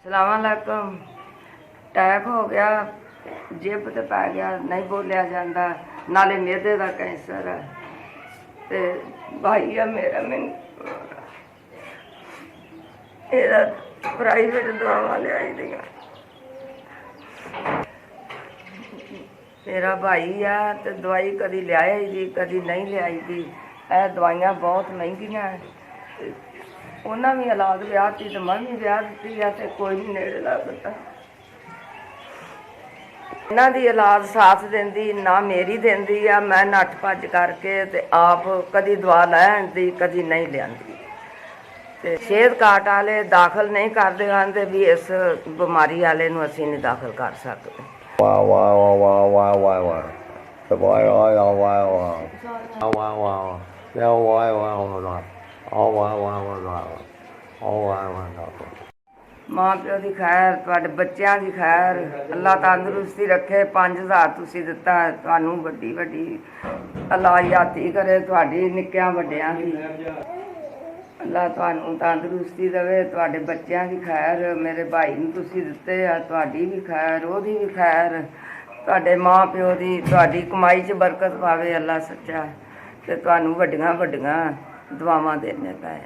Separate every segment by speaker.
Speaker 1: सलामकुम। अटैक हो गया, जिब ते पै गया, नहीं बोलिया जाता, नाले मेदे का कैंसर है। ते भाई है मेरा, मैनू प्राइवेट दवावां लियाई दियां। मेरा भाई है तो दवाई कदी लियाई दी कदी नहीं लियाई दी। यह दवाइयां बहुत महंगियां है। उन्हें भी औलाद ब्याह दी तो मैं भी ब्याह दी है, तो कोई नहीं नेड़े लगता। इन्हां दी औलाद साथ देंदी ना मेरी देंदी आ। मैं नठ भज करके ते आप कदी दवा लै आंदी कदी नहीं लियांदी। ते सेहत कार्ड वाले दाखल नहीं करते, आंदे भी इस बीमारी वाले नूं असीं नहीं दाखल कर सकते।
Speaker 2: Wow, wow, wow, wow, wow, wow, wow. The boy, wow, wow, wow, wow. Oh, wow, wow. Yeah, wow, wow, wow. Oh, wow, wow, wow. Oh, wow, wow.
Speaker 1: माँ प्यो की खैर, तुहाडे बच्चों की खैर, अल्लाह तंदुरुस्ती रखे। 5000 तुसीं दिता, तुहानूं वड्डी वड्डी अल्लाह याती करे, तुहाडी निक्कियां वड्डियां दी। अल्लाह तुहानूं तंदुरुस्ती देवे, तुहाडे बच्चों की खैर। मेरे भाई नूं तुसीं दित्ते आ, तुहाडी भी खैर, ओहदी भी खैर। तुहाडे माँ प्यो दी तुहाडी कमाई च बरकत पावे अल्लाह सच्चा। ते तुहानूं वड्डियां वड्डियां दुआवां देने पए।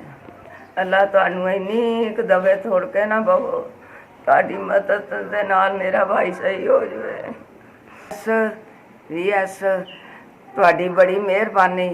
Speaker 1: अल्लाह तुहानूं इन्नी क दवे, थोड़ के ना बवो। तुहाडी मदद दे नाल मेरा भाई सही हो जाए। वी एस तुहाडी बड़ी मेहरबानी।